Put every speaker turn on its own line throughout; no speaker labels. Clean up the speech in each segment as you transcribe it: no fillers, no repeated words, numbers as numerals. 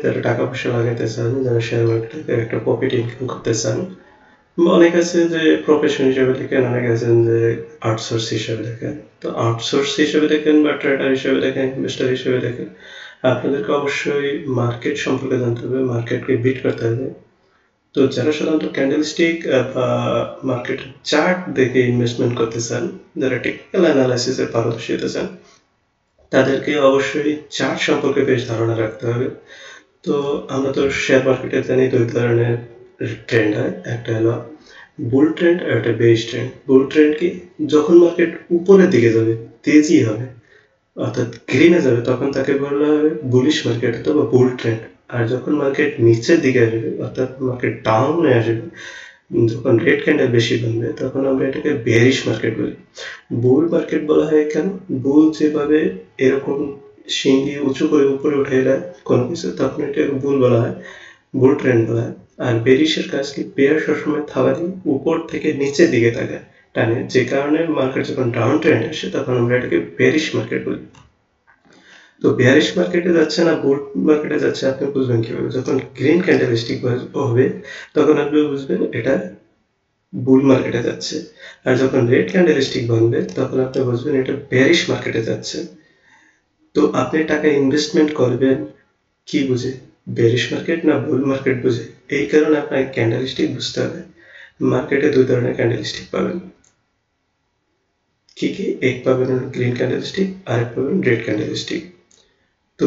যারা টাকা পয়সা লাগাইতে চান, যারা শেয়ার মার্কেটে একটা প্রফিট ইনকাম করতে চান, অনেক আছে যে প্রফেশন হিসেবে দেখেন, অনেক আছেন যে আউটসোর্স হিসেবে দেখেন। তো আউটসোর্স হিসেবে দেখেন বা ট্রেডার হিসেবে দেখেন, ইনভেস্টর হিসেবে দেখেন, আপনাদেরকে অবশ্যই মার্কেট সম্পর্কে জানতে হবে, মার্কেটকে বিট করতে হবে। তো যারা সাধারণত ক্যান্ডেলস্টিক বা মার্কেট চার্ট দেখে ইনভেস্টমেন্ট করতে চান, যারা টেকনিক্যাল অ্যানালাইসিসে পারদর্শী হতে চান, তাদেরকে অবশ্যই চার্ট সম্পর্কে বেশ ধারণা রাখতে হবে। তো আমরা তো শেয়ার মার্কেটে জানি দুই ধরনের ট্রেন্ড হয়, একটা হলো বুল ট্রেন্ড আর একটা বেস ট্রেন্ড। বুল ট্রেন্ড কি, যখন মার্কেট উপরের দিকে যাবে, তেজি হবে, অর্থাৎ গ্রিনে যাবে, তখন তাকে বলা হবে বুলিশ মার্কেট অথবা বুল ট্রেন্ড। আর যখন মার্কেট নিচের দিকে আসবে, অর্থাৎ মার্কেট ডাউনে আসবে, যখন রেড ক্যান্ডেল বেশি বানবে, তখন আমরা এটাকে বেয়ারিশ মার্কেট বলি। বুল মার্কেট বলা হয় কেন? বুল যেভাবে এরকম শিং দিয়ে উঁচু করে উপরে উঠে দেয় কোনো কিছু, তখন এটাকে বুল বলা হয়, বুল ট্রেন্ড বলা হয়। আর বেরিশের কাজ কি, পেয়ার সবসময় থাবা দিয়ে উপর থেকে নিচের দিকে থাকে টানে, যে কারণে মার্কেট যখন ডাউন ট্রেন্ড আসে, তখন আমরা এটাকে বেয়ারিশ মার্কেট বলি। তো বেয়ারিশ মার্কেটে যাচ্ছে না বুল মার্কেটে যাচ্ছে, আপনি বুঝবেন কিভাবে? যখন গ্রিন ক্যান্ডেলস্টিক হবে, তখন আপনি বুঝবেন এটা বুল মার্কেটে যাচ্ছে। আর যখন রেড ক্যান্ডেলস্টিক ভাঙবে, তখন আপনি বুঝবেন এটা বেয়ারিশ মার্কেটে যাচ্ছে। তো আপনি টাকা ইনভেস্টমেন্ট করবেন কি বুঝে, বেয়ারিশ মার্কেট না বুল মার্কেট বুঝে? এই কারণে আপনাকে ক্যান্ডেলস্টিক বুঝতে হবে। মার্কেটে দুই ধরনের ক্যান্ডেলস্টিক পাবেন, কি কি? এক পাবেন গ্রিন ক্যান্ডেলস্টিক, আর এক পাবেন রেড ক্যান্ডেলস্টিক। তো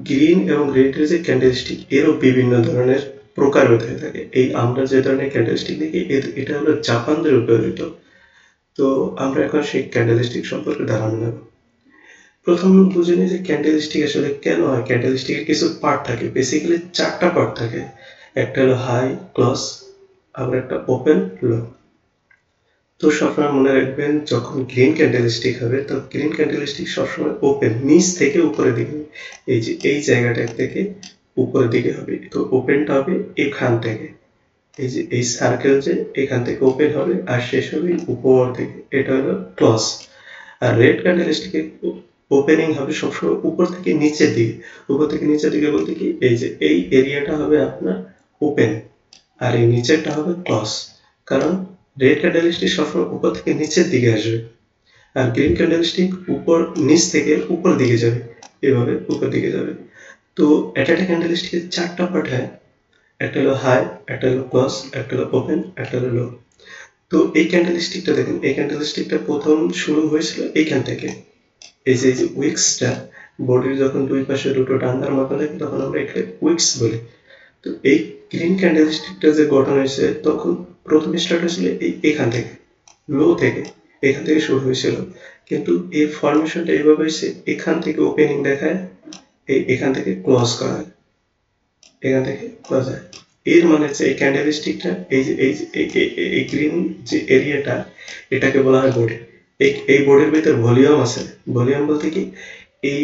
গ্রিন এবং রেডের যে ক্যান্ডেলস্টিক, এরও বিভিন্ন ধরনের প্রকার হয়ে থাকে। এই আমরা যে ধরনের ক্যান্ডেলস্টিক দেখি, এটা হলো জাপানদের ব্যবহৃত। তো আমরা এখন সেই ক্যান্ডেলস্টিক সম্পর্কে ধারণা নেব। প্রথম বুঝে নিই যে ক্যান্ডেলস্টিক আসলে কেন হয়। ক্যান্ডেলস্টিকের কিছু পার্ট থাকে, বেসিক্যালি চারটা পার্ট থাকে। একটা হলো হাই, ক্লোজ, আবার একটা ওপেন, লো। তো সবসময় মনে রাখবেন, যখন গ্রিন ক্যান্ডেলস্টিক হবে, তো গ্রিন ক্যান্ডেলস্টিক সবসময় ওপেন, নিচ থেকে উপরের দিকে, এই যে এই জায়গাটা থেকে উপরের দিকে হবে। তো ওপেনটা হবে এখান থেকে, এই যে এই সার্কেল যে এখান থেকে ওপেন হবে আর শেষ হবে উপর থেকে, এটা হলো ক্লোজ। আর রেড ক্যান্ডেলস্টিকের ওপেনিং হবে সবসময় উপর থেকে নিচের দিকে। উপর থেকে নিচের দিকে বলতে কি, এই যে এই এরিয়াটা হবে আপনার ওপেন, আর এই নিচেরটা হবে ক্লোজ। কারণ রেড ক্যান্ডেলস্টিক সবসময় উপর থেকে নিচের দিকে আসবে, আর গ্রিন ক্যান্ডেলস্টিক উপর নিচ থেকে উপর দিকে যাবে, এভাবে উপর দিকে যাবে। তো একটা ক্যান্ডেলস্টিকের চারটা পার্ট হয়, একটা হলো হাই, একটা হলো ক্লোজ, একটা হলো ওপেন, একটা হলো লো। তো এই ক্যান্ডেলস্টিকটা দেখেন, এই ক্যান্ডেলস্টিকটা প্রথম শুরু হয়েছিল এইখান থেকে, এই যে উইক্সটা, বডির যখন দুই পাশে দুটো ডান্ডার মতো থাকে, তখন আমরা এখানে উইক্স বলি। তো এই গ্রিন ক্যান্ডেলস্টিকটা যে গঠন হয়েছে, তখন প্রথম স্টার্ট হয়েছিল এখান থেকে, লো থেকে, এখান থেকে শুরু হয়েছিল। কিন্তু এই ফরমেশনটা এভাবে হয়েছে, এখান থেকে ওপেনিং দেখায়, এখান থেকে ক্লোজ করা হয়, এখান থেকে ক্লোজ হয়। এর মানে হচ্ছে এই ক্যান্ডেলস্টিকটা, এই গ্রিন যে এরিয়াটা, এটাকে বলা হয় বডি। এই বডির ভিতর ভলিউম আছে। ভলিউম বলতে কি, এই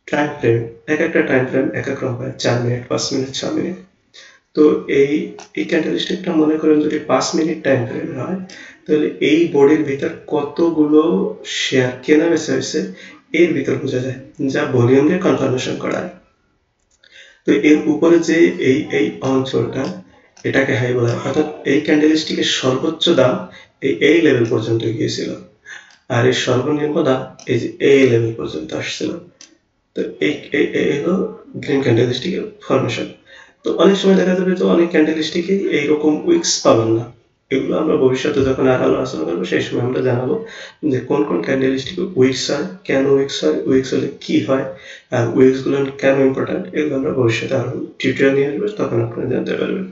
টাইম ফ্রেম, এক একটা টাইম ফ্রেম এক এক রকম হয়, 4 মিনিট, 5 মিনিট, 6 মিনিট। তো এই ক্যান্ডেলস্টিকটা মনে করেন যদি 5 মিনিট টাইম ফ্রেম হয়, তাহলে এই বডির ভিতর কতগুলো শেয়ার কেনা বেচা হয়েছে এর ভিতর বোঝা যায়, যা ভলিউম দিয়ে কনফার্মেশন করা হয়। তো এর উপরে যে এই অঞ্চলটা, এটাকে হাই বলা হয়। অর্থাৎ এই ক্যান্ডেলস্টিকের সর্বোচ্চ দাম এই লেভেল পর্যন্ত গিয়েছিল, আর এর সর্বনিম্ন দাম এই যে এই লেভেল পর্যন্ত আসছিল। তো এই হলো গ্রিন ক্যান্ডেলস্টিকের ফরমেশন। তো অনেক সময় দেখা যাবে তো অনেক ক্যান্ডেলস্টিকে এইরকম উইক্স পাবেন না। এগুলো আমরা ভবিষ্যতে যখন আর আলোচনা করবো, সেই সময় আমরা জানাবো যে কোন কোন ক্যান্ডেলস্টিকে উইক্স হয়, কেন উইক্স হয়, উইক্স হলে কি হয়, আর উইক্স গুলো কেন ইম্পর্টেন্ট, এগুলো আমরা ভবিষ্যতে আরো টিউটোরিয়াল নিয়ে আসবো, তখন আপনারা জানতে পারবেন।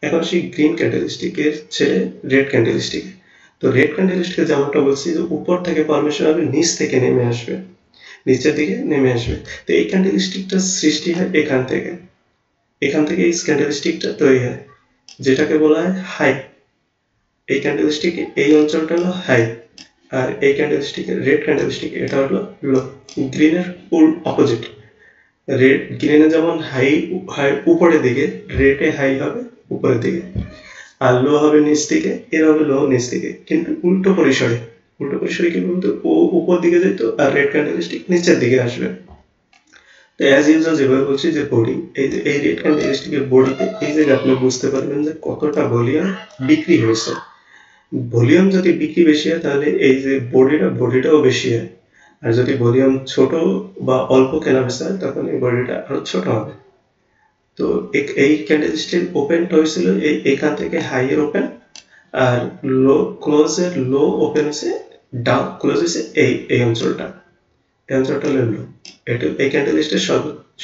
এখন সেই গ্রিন ক্যান্ডেলস্টিকের ছেড়ে রেড ক্যান্ডেলস্টিক। তো রেড ক্যান্ডেলস্টিকে যেমনটা বলছি যে উপর থেকে ফরমেশন হবে, নিচ থেকে নেমে আসবে, নিচের দিকে নেমে আসবে। তো এই ক্যান্ডেলস্টিকটা সৃষ্টি হয় এখান থেকে, এখান থেকে এই ক্যান্ডেলস্টিকটা তৈরি হয়, যেটাকে বলা হয় হাই। এই ক্যান্ডেলস্টিক এই অঞ্চলটা হলো হাই, আর এই ক্যান্ডেলস্টিক রেড ক্যান্ডেলস্টিক এটা হলো লো। গ্রিনের অপোজিট। রেড গ্রিনে যেমন হাই হাই উপরের দিকে, রেডে হাই হবে উপরের দিকে, আর লো হবে নিচ দিকে, এর হবে লো নিচ দিকে, কিন্তু উল্টো পরিসরে। উল্টো পরিসরে কি বলতো, ও উপর দিকে যেত আর রেড ক্যান্ডেলস্টিক নিচের দিকে আসবে। তো অ্যাজ ইউজুয়াল যেভাবে বলছি যে বডি, এই রেড ক্যান্ডেলস্টিকের বডিতে এই জায়গায় আপনি বুঝতে পারবেন যে কতটা ভলিউম বিক্রি হয়েছে। ভলিউম যদি বিক্রি বেশি হয় তাহলে এই যে বডিটাও বেশি হয়, আর যদি ভলিউম ছোট বা অল্প কেনা বেচা হয় তখন এই বডিটা আরো ছোট হবে। তো এই ক্যান্ডেলস্টিক ওপেনটা হয়েছিল এখান থেকে হাইয়ের ওপেন, আর লো ওপেন হয়েছে ডাউন ক্লোজ হয়েছে এই অঞ্চলটা, এই অঞ্চলটা হলো লো। এটা এই ক্যান্ডেলস্টের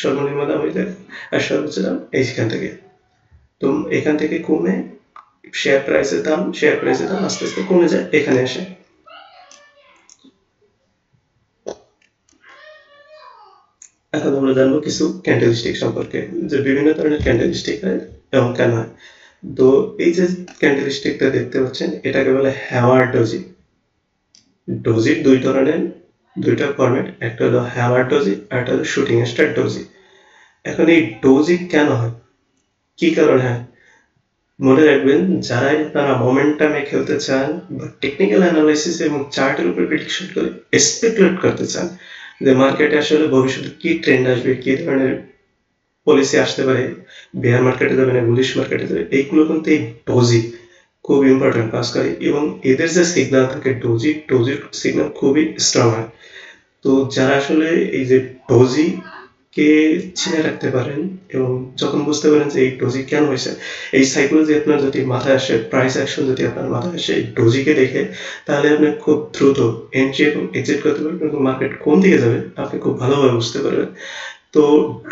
সর্বনিম্ন দাম হয়ে যায় আর সর্বোচ্চ দাম এইখান থেকে। তো এখান থেকে কমে শেয়ার প্রাইসের দাম আস্তে আস্তে কমে যায় এখানে আসে। এখন আমরা জানবো কিছু ক্যান্ডেলস্টিক সম্পর্কে, যে বিভিন্ন ধরনের ক্যান্ডেলস্টিক হয় এবং কেন হয়। তো এই যে ক্যান্ডেলস্টিকটা দেখতে পাচ্ছেন এটাকে বলে হ্যামার ডোজি। ডোজির দুইটা ফরম্যাট, একটা হলো হ্যামার ডোজি আর একটা হলো শুটিং স্টার ডোজি। এখন এই ডোজি কেন হয়, কি কারণে হয়? মনে রাখবেন, যারা মোমেন্টামে খেলতে চান বা টেকনিক্যাল অ্যানালাইসিস এবং চার্টের উপর প্রেডিকশন করে স্পেকুলেট করতে চান যে মার্কেটে আসলে ভবিষ্যতে কি ট্রেন্ড আসবে, কি ধরনের পলিসি আসতে পারে, বেয়ার মার্কেটে যাবে না বুলিশ মার্কেটে যাবে, এইগুলো কিন্তু এই ডোজি খুব ইম্পর্টেন্ট কাজ করে। এবং এদের যে সিগন্যাল থাকে ডোজির সিগন্যাল খুবই স্ট্রং হয়। তো যারা আসলে এই যে ডোজি কে চিনে রাখতে পারেন এবং যখন বুঝতে পারেন যে এই ডোজি কেন হয়েছে, এই সাইকোলজি আপনার যদি মাথায় আসে, প্রাইস অ্যাকশন যদি আপনার মাথায় আসে এই ডোজিকে দেখে, তাহলে আপনি খুব দ্রুত এন্ট্রি এবং এক্সিট করতে পারবেন এবং মার্কেট কোন দিকে যাবে আপনি খুব ভালোভাবে বুঝতে পারবেন। তো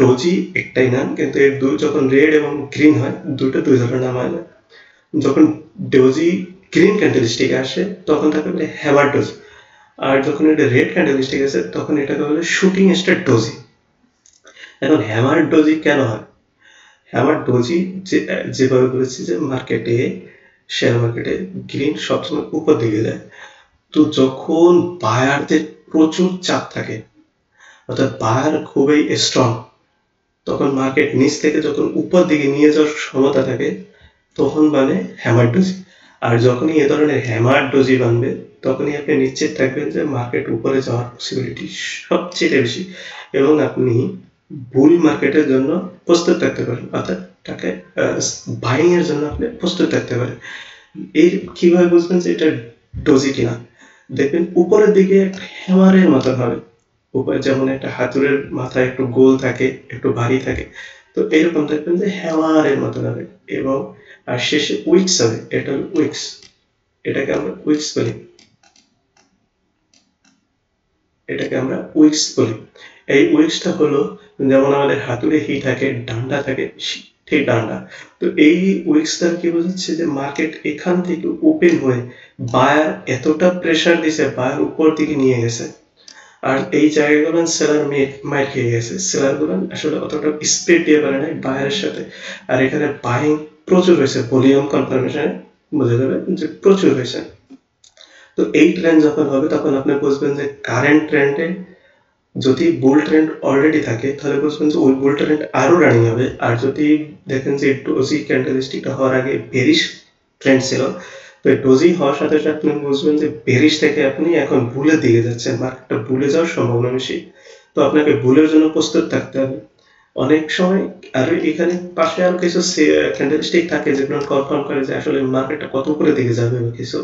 ডোজি একটাই নাম, কিন্তু এর যখন রেড এবং গ্রিন হয় দুই ধরনের নাম হয় না। যখন ডোজি গ্রিন ক্যান্ডেলস্টিক আসে তখন তাকে বলে হ্যামার ডোজি, আর যখন এটা রেড ক্যান্ডেলস্টিক আসে তখন এটাকে বলে শুটিং স্টার ডোজি। এখন হ্যামার ডোজি কেন হয়? হ্যামার ডোজি যেভাবে বলেছি যে শেয়ার মার্কেটে গ্রিন সবসময় উপর দিকে যায়। তো যখন বায়ারদের প্রচুর চাপ থাকে, অর্থাৎ বায়ার খুবই স্ট্রং, তখন মার্কেট নিচ থেকে যখন উপর দিকে নিয়ে যাওয়ার ক্ষমতা থাকে তখন মানে হ্যামার ডোজি। আর যখনই এ ধরনের হ্যামার ডোজি বানবে তখনই আপনি নিশ্চিত থাকবেন যে মার্কেট উপরে যাওয়ার পসিবিলিটি সবচেয়ে বেশি, এবং আপনি বুল মার্কেটের জন্য প্রস্তুত থাকতে পারেন, অর্থাৎ টাকা বাইং এর জন্য আপনি প্রস্তুত থাকতে পারেন। এই কিভাবে বুঝবেন যে এটা ডোজি কিনা? দেখবেন উপরের দিকে একটা হ্যামারের মতন হবে, উপরে যেমন একটা হাতুড়ের মাথা একটু গোল থাকে, একটু ভারী থাকে, তো এরকম দেখবেন যে হ্যামারের মতন হবে। এবং আর শেষে উইক্স হবে, এটা হলো উইক্স, এটাকে আমরা উইক্স বলি, এই উইক্সটা হলো যেমন আমাদের হাতুড়ে হি থাকে, ডান্ডা থাকে, ঠিক ডান্ডা। তো এই উইক্সটা কি বোঝাচ্ছে যে মার্কেট এখান থেকে ওপেন হয়ে বায়ার এতটা প্রেসার দিছে, বায়ার উপর দিকে নিয়ে গেছে, আর এই জায়গাগুলো সেলার মাইর খেয়ে গেছে। সেলার গুলো আসলে অতটা স্পিড দিয়ে পারে নাই বায়ারের সাথে, আর এখানে বাইং প্রচুর হয়েছে, ভলিউম কনফার্মেশনে বোঝা যাবে যে প্রচুর হয়েছে। তো এই ট্রেন্ড যখন হবে তখন আপনি বুঝবেন যে কারেন্ট ট্রেন্ডে যদি বুল ট্রেন্ড অলরেডি থাকে তাহলে বুঝবেন যে ওই বুল ট্রেন্ড আরো রানিং হবে। আর যদি দেখেন যে ডোজি ক্যান্ডেলস্টিকটা হওয়ার আগে বেরিশ ট্রেন্ড ছিল, তো ডোজি হওয়ার সাথে সাথে আপনি বুঝবেন যে বেরিশ থেকে আপনি এখন বুলের দিকে যাচ্ছেন, মার্কেটটা বুলে যাওয়ার সম্ভাবনা বেশি। তো আপনাকে বুলের জন্য প্রস্তুত থাকতে হবে অনেক সময়। আর এখানে পাশে আরো কিছু ক্যান্ডেলস্টিক থাকে যেগুলো কনফার্ম করে যে আসলে মার্কেটটা কত উপরে দিকে যাবে বা কিছু,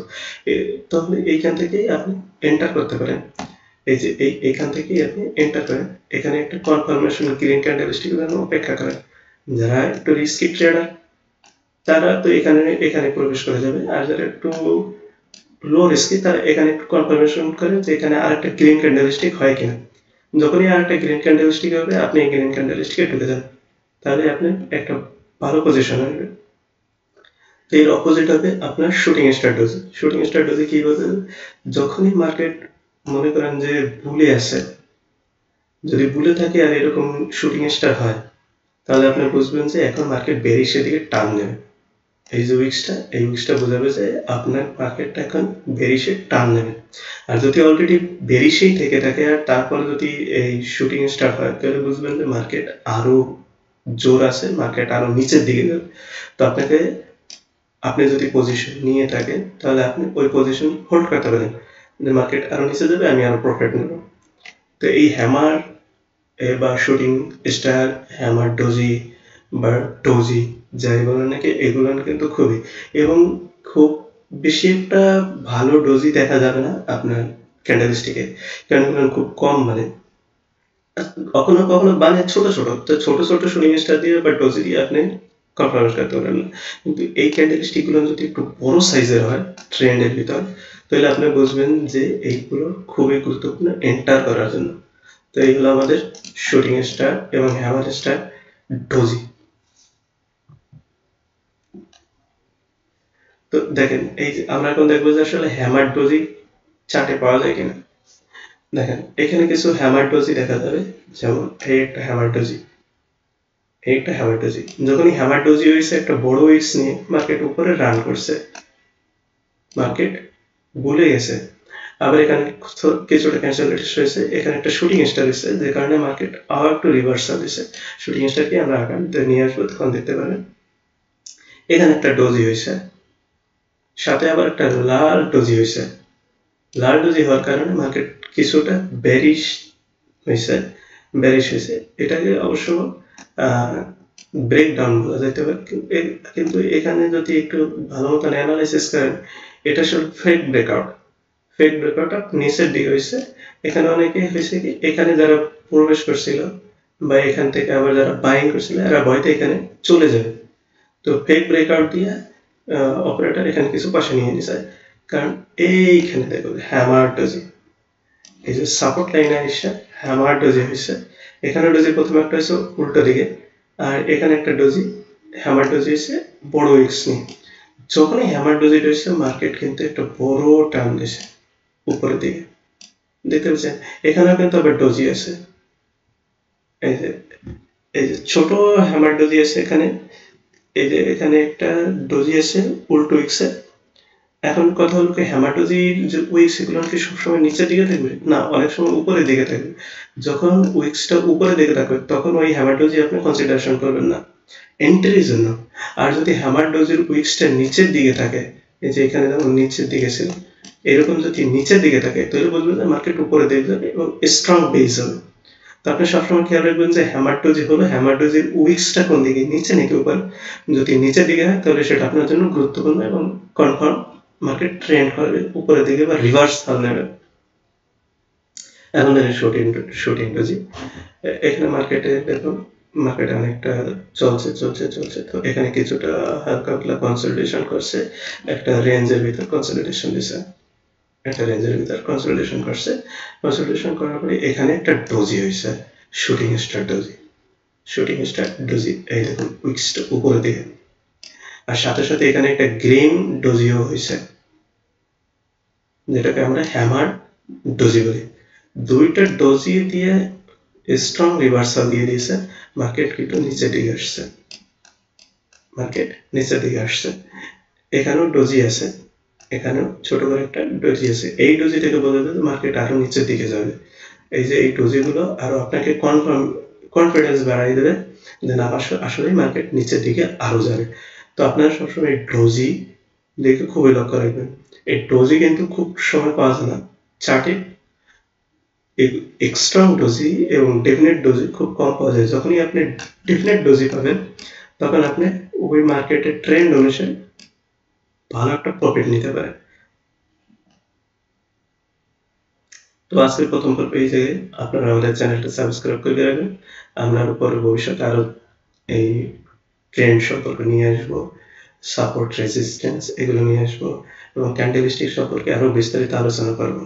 তাহলে এইখান থেকেই আপনি এন্টার করতে পারেন। এই যে এইখান থেকেই আপনি এন্টার করেন, এখানে একটা কনফার্মেশন গ্রিন ক্যান্ডেলস্টিক জন্য অপেক্ষা করেন। যারা একটু রিস্কি ট্রেডার তারা তো এখানে প্রবেশ করে যাবে, আর যারা একটু লো রিস্কি তারা এখানে একটু কনফার্মেশন করে যে এখানে আরেকটা গ্রিন ক্যান্ডেলস্টিক হয় কিনা। যখনই আরেকটা গ্রিন ক্যান্ডেলস্টিক হবে আপনি এই গ্রিন ক্যান্ডেলস্টিকে ঢুকে যান, তাহলে আপনি একটা ভালো পজিশন আসবে। এর অপোজিট হবে আপনার শুটিং স্ট্র্যাটেজি। শুটিং স্ট্র্যাটেজি কি বলতে, যখনই মার্কেট মনে করেন যে বুলে আসে, যদি বুলে থাকে আর এরকম শুটিং স্টার হয় তাহলে আপনি বুঝবেন যে এখন মার্কেট বেরিশের দিকে টান নেবে। এই যে উইক্সটা বোঝাবে যে আপনার মার্কেটটা এখন বেরিশে টান নেবে। আর যদি অলরেডি বেরিশেই থেকে থাকে আর তারপরে যদি এই শুটিং স্টার হয় তাহলে বুঝবেন যে মার্কেট আরো জোর আছে, মার্কেট আরো নিচের দিকে যাবে। তো আপনি যদি পজিশন নিয়ে থাকেন তাহলে আপনি ওই পজিশন হোল্ড করতে পারেন যে মার্কেট আরো নিচে যাবে, আমি আরো প্রফিট নেব। তো এই হ্যামার বা শুটিং স্টার, হ্যামার ডোজি বা ডোজি যাই বলেন নাকি, এগুলো কিন্তু খুবই, এবং খুব বেশি একটা ভালো ডোজি দেখা যাবে না আপনার ক্যান্ডেলস্টিকে, কারণ এগুলো খুব কম, মানে কখনো কখনো মানে ছোট ছোট, তো ছোট ছোট শুটিং স্টার দিয়ে বা ডোজি দিয়ে আপনি কনফার্ম করতে পারেন না। কিন্তু এই ক্যান্ডেলস্টিক গুলো যদি একটু বড় সাইজের হয় ট্রেন্ডের ভিতর, তাহলে আপনি বুঝবেন যে এইগুলো খুবই গুরুত্বপূর্ণ এন্টার করার জন্য। তো এইগুলো আমাদের শুটিং স্টার এবং হ্যামার স্টার ডোজি। তো দেখেন, এই যে আমরা এখন দেখবো যে আসলে হ্যামার ডোজি চার্টে পাওয়া যায় কিনা। দেখেন এখানে কিছু হ্যামার ডোজি দেখা যাবে, যেমন এই একটা হ্যামার ডোজি, এই একটা হ্যামার ডোজি। যখনই হ্যামার ডোজি হয়েছে একটা বড় উইক্স নিয়ে মার্কেট উপরে রান করছে, মার্কেট ভুলে গেছে। আবার এখানে কিছুটা ক্যান্সেলেশন হয়েছে, এখানে একটা শুটিং স্টার হয়েছে, যে কারণে মার্কেট আবার একটু রিভার্সাল দিছে। শুটিং স্টারকে আমরা আগামীতে নিয়ে আসবো, তখন দেখতে পারেন এখানে একটা ডোজি হয়েছে, সাথে আবার একটা লাল ডোজি হয়েছে। লাল ডোজি হওয়ার কারণে মার্কেট কিছুটা বেরিশ হয়েছে, এটাকে অবশ্য ব্রেকডাউন বলা যেতে পারে, কিন্তু এখানে যদি একটু ভালো মতন অ্যানালাইসিস করেন, এটা আসলে ফেক ব্রেকআউট নিচের দিকে হয়েছে। এখানে অনেকে হয়েছে কি, এখানে যারা প্রবেশ করছিল বা এখান থেকে আবার যারা বাইং করছিল, এরা ভয়তে এখানে চলে যাবে। তো ফেক ব্রেকআউট দিয়ে অপারেটর এখানে কিছু পাশে নিয়ে নিছে, কারণ এইখানে দেখো হ্যামার ডোজি, এই যে সাপোর্ট লাইনে এসে হ্যামার ডোজি হয়েছে। এখানে ডোজি প্রথমে একটা হয়েছে উল্টো দিকে, আর এখানে একটা ডোজি হ্যামার ডোজি হয়েছে বড় উইক্স নিয়ে। যখনই হ্যামার ডোজি হয়েছে মার্কেট কিন্তু একটা বড় টার্ন দিয়েছে উপরের দিকে, দেখতে পাচ্ছেন। এখানেও কিন্তু আবার ডোজি আছে, এই যে ছোট হ্যামার ডোজি আছে এখানে, এই যে এখানে একটা ডোজি আছে উল্টো উইক্সে। এখন কথা হলো কি, হ্যামাটোজির যে উইক্স, এগুলো কি সবসময় নিচের দিকে থাকবে না, অনেক সময় উপরের দিকে থাকবে। যখন উইক্সটা উপরের দিকে থাকবে তখন ওই হ্যামাটোজি আপনি কনসিডারেশন করবেন না এন্ট্রির জন্য। আর যদি হ্যামাটোজির উইক্সটা নিচের দিকে থাকে, এই যে এখানে যেমন নিচের দিকে ছিল, এরকম যদি নিচের দিকে থাকে তাহলে বুঝবেন যে মার্কেট উপরে দিকে যাবে এবং স্ট্রং বেস হবে। তো আপনি সবসময় খেয়াল রাখবেন যে হ্যামাটোজি হলো হ্যামাটোজির উইক্সটা কোন দিকে, নিচে নাকি উপরে। যদি নিচের দিকে হয় তাহলে সেটা আপনার জন্য গুরুত্বপূর্ণ এবং কনফার্ম মার্কেট ট্রেন্ড করবে উপরের দিকে বা রিভার্সাল নেবে। এখন দেখেন শুটিং ডোজি, এখানে মার্কেটে দেখুন, মার্কেটে অনেকটা চলছে। তো এখানে কিছুটা হালকা পাতলা কনসলিডেশন করছে, একটা রেঞ্জের ভিতর কনসলিডেশন দিছে, কনসলিডেশন করার পরে এখানে একটা ডোজি হয়েছে, শুটিং স্টার ডোজি। এই দেখুন উইক্সটা উপরের দিকে, আর সাথে সাথে এখানে একটা গ্রিন ডোজিও হয়েছে, যেটাকে আমরা হ্যামার ডোজি বলি। দুইটা ডোজি দিয়ে স্ট্রং রিভার্সাল দিয়ে দিয়েছে, মার্কেট কিন্তু নিচের দিকে আসছে। এখানেও ডোজি আছে, এখানেও ছোট করে একটা ডোজি আছে। এই ডোজি থেকে বোঝা যায় মার্কেট আরো নিচের দিকে যাবে। এই যে এই ডোজি গুলো আরো আপনাকে কনফিডেন্স বাড়াই দেবে যে না, আসলে মার্কেট নিচের দিকে আরো যাবে। তো আপনারা সবসময় ডোজি দেখে খুবই লক্ষ্য রাখবেন। এই ডোজি কিন্তু খুব সময় পাওয়া যায় না চার্টে, এক্সট্রা ডোজি এবং ডেফিনেট ডোজি খুব কম পাওয়া যায়। যখনই আপনি ডেফিনেট ডোজি পাবেন তখন আপনি ওই মার্কেটের ট্রেন্ড অনুসারে ভালো একটা প্রফিট নিতে পারেন। তো আজকের প্রথম পর্বে এই যে আপনারা আমাদের চ্যানেলটা সাবস্ক্রাইব করে রাখবেন। আমরা পরে ভবিষ্যতে আরো এই ট্রেন্ড সম্পর্কে নিয়ে আসবো, সাপোর্ট রেজিস্ট্যান্স এগুলো নিয়ে আসবো, এবং ক্যান্ডেলস্টিক সম্পর্কে আরো বিস্তারিত আলোচনা করবো।